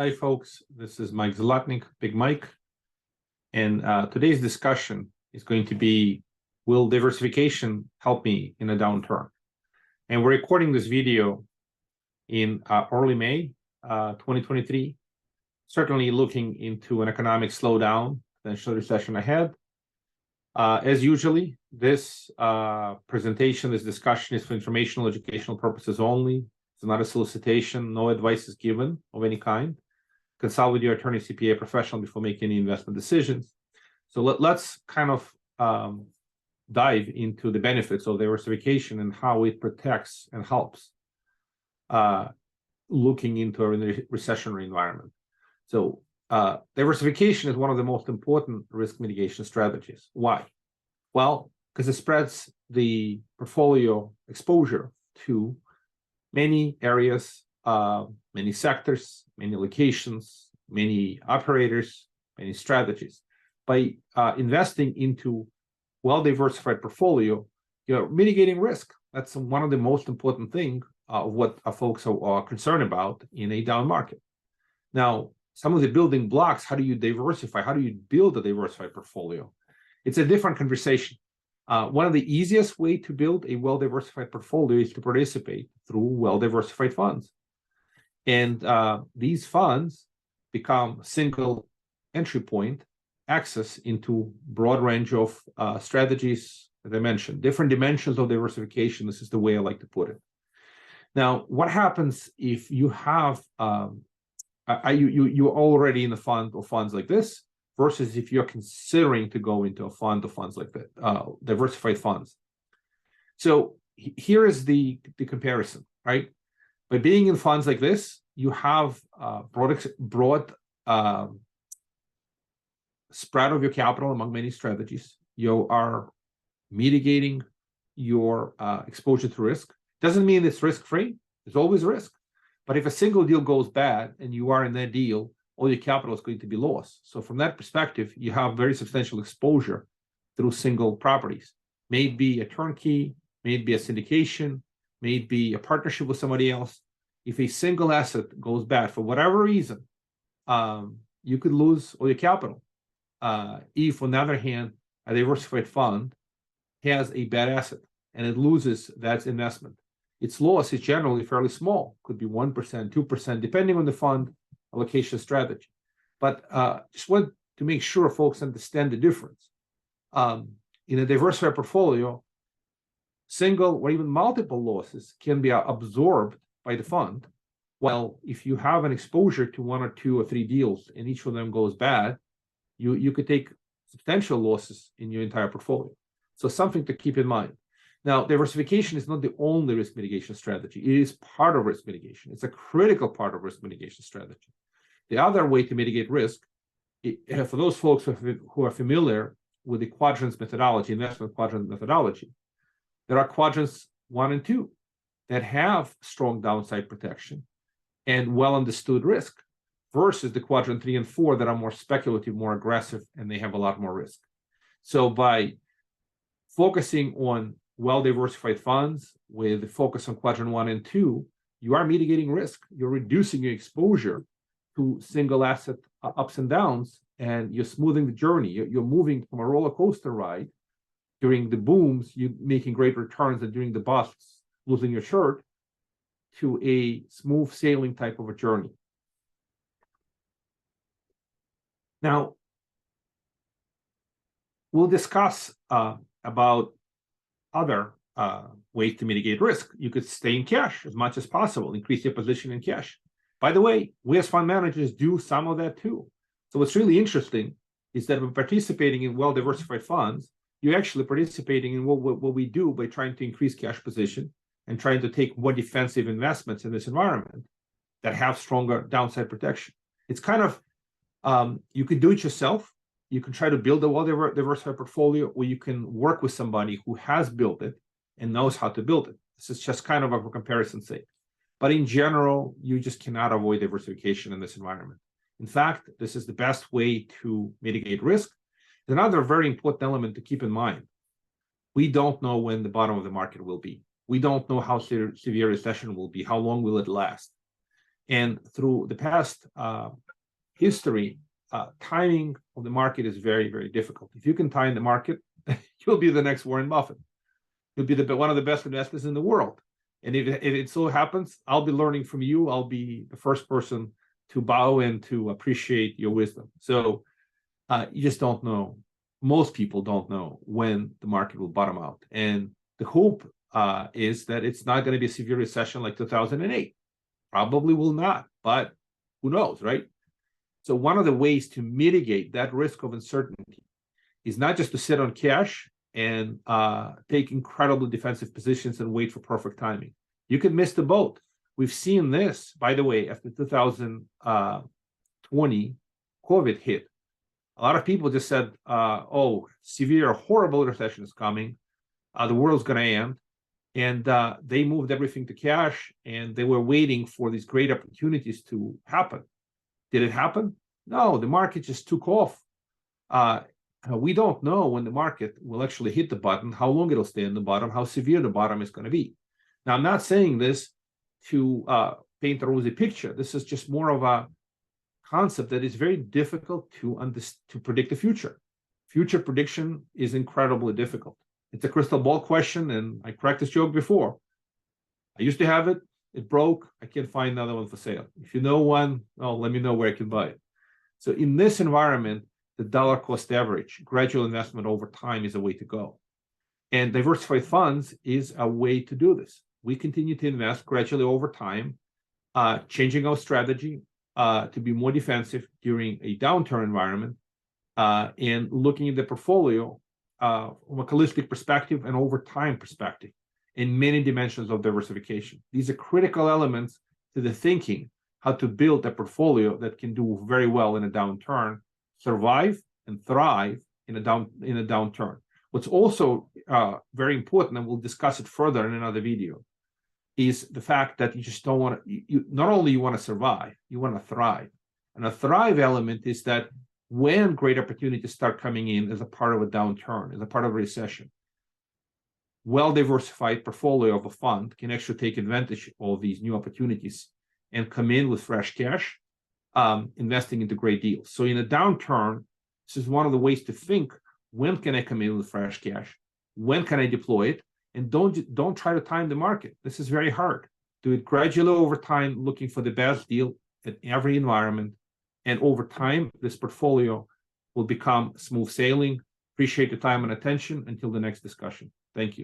Hi, folks. This is Mike Zlotnik, Big Mike. And today's discussion is going to be, will diversification help me in a downturn? And we're recording this video in early May 2023, certainly looking into an economic slowdown, potential recession ahead. As usually, this presentation, this discussion is for informational, educational purposes only. It's not a solicitation. No advice is given of any kind. Consult with your attorney, CPA professional before making any investment decisions. So let's kind of dive into the benefits of diversification and how it protects and helps looking into a recessionary environment. So diversification is one of the most important risk mitigation strategies. Why? Well, because it spreads the portfolio exposure to many areas, many sectors, many locations, many operators, many strategies. By investing into well-diversified portfolio, you're mitigating risk. That's one of the most important things of what folks are concerned about in a down market. Now, some of the building blocks, how do you diversify? How do you build a diversified portfolio? It's a different conversation. One of the easiest way to build a well-diversified portfolio is to participate through well-diversified funds. And these funds become single entry point access into broad range of strategies, as I mentioned, different dimensions of diversification. This is the way I like to put it. Now, what happens if you have you're already in a fund or funds like this versus if you're considering to go into a fund or funds like that, diversified funds? So here is the comparison, right? By being in funds like this, you have broad spread of your capital among many strategies. You are mitigating your exposure to risk. Doesn't mean it's risk-free. There's always risk. But if a single deal goes bad and you are in that deal, all your capital is going to be lost. So from that perspective, you have very substantial exposure through single properties. May it be a turnkey, may it be a syndication, may it be a partnership with somebody else. If a single asset goes bad for whatever reason, you could lose all your capital. If, on the other hand, a diversified fund has a bad asset and it loses that investment, its loss is generally fairly small. Could be 1%, 2%, depending on the fund allocation strategy. But just want to make sure folks understand the difference. In a diversified portfolio, single or even multiple losses can be absorbed by the fund, while if you have an exposure to one or two or three deals and each of them goes bad, you could take substantial losses in your entire portfolio. So something to keep in mind. Now, diversification is not the only risk mitigation strategy. It is part of risk mitigation. It's a critical part of risk mitigation strategy. The other way to mitigate risk, for those folks who are familiar with the quadrants methodology, investment quadrant methodology, there are quadrants 1 and 2 that have strong downside protection and well understood risk versus the quadrant 3 and 4 that are more speculative, more aggressive, and they have a lot more risk. So by focusing on well-diversified funds with the focus on quadrant 1 and 2, you are mitigating risk. You're reducing your exposure to single asset ups and downs, and you're smoothing the journey. You're moving from a roller coaster ride. During the booms, you're making great returns, and during the busts, losing your shirt, to a smooth sailing type of a journey. Now, we'll discuss about other ways to mitigate risk. You could stay in cash as much as possible, increase your position in cash. By the way, we as fund managers do some of that too. So what's really interesting is that when participating in well-diversified funds, you're actually participating in what we do by trying to increase cash position and trying to take more defensive investments in this environment that have stronger downside protection. It's kind of, you could do it yourself. You can try to build a well-diversified portfolio, or you can work with somebody who has built it and knows how to build it. This is just kind of a comparison sake. But in general, you just cannot avoid diversification in this environment. In fact, this is the best way to mitigate risk. Another very important element to keep in mind: we don't know when the bottom of the market will be. We don't know how severe recession will be. How long will it last? And through the past history, timing of the market is very, very difficult. If you can time the market, you'll be the next Warren Buffett. You'll be one of the best investors in the world. And if it so happens, I'll be learning from you. I'll be the first person to bow and to appreciate your wisdom. So you just don't know. Most people don't know when the market will bottom out. And the hope is that it's not going to be a severe recession like 2008. Probably will not, but who knows, right? So one of the ways to mitigate that risk of uncertainty is not just to sit on cash and take incredibly defensive positions and wait for perfect timing. You could miss the boat. We've seen this, by the way, after 2020, COVID hit. A lot of people just said, oh, severe, horrible recession is coming. The world's going to end. And they moved everything to cash, and they were waiting for these great opportunities to happen. Did it happen? No, the market just took off. We don't know when the market will actually hit the bottom, how long it'll stay in the bottom, how severe the bottom is going to be. Now, I'm not saying this to paint a rosy picture. This is just more of a concept that is very difficult to predict the future. Future prediction is incredibly difficult. It's a crystal ball question, and I cracked this joke before. I used to have it. It broke. I can't find another one for sale. If you know one, well, let me know where I can buy it. So in this environment, the dollar cost average, gradual investment over time, is a way to go. And diversified funds is a way to do this. We continue to invest gradually over time, changing our strategy to be more defensive during a downturn environment, and looking at the portfolio from a holistic perspective and over time perspective in many dimensions of diversification. These are critical elements to the thinking, how to build a portfolio that can do very well in a downturn, survive and thrive in a downturn. What's also very important, and we'll discuss it further in another video, is the fact that you just don't want to, not only you want to survive, you want to thrive. And a thrive element is that when great opportunities start coming in as a part of a downturn, as a part of a recession, well-diversified portfolio of a fund can actually take advantage of these new opportunities and come in with fresh cash, investing into great deals. So in a downturn, this is one of the ways to think, when can I come in with fresh cash? When can I deploy it? And don't try to time the market. This is very hard. Do it gradually over time, looking for the best deal at every environment. And over time, this portfolio will become smooth sailing. Appreciate your time and attention. Until the next discussion. Thank you.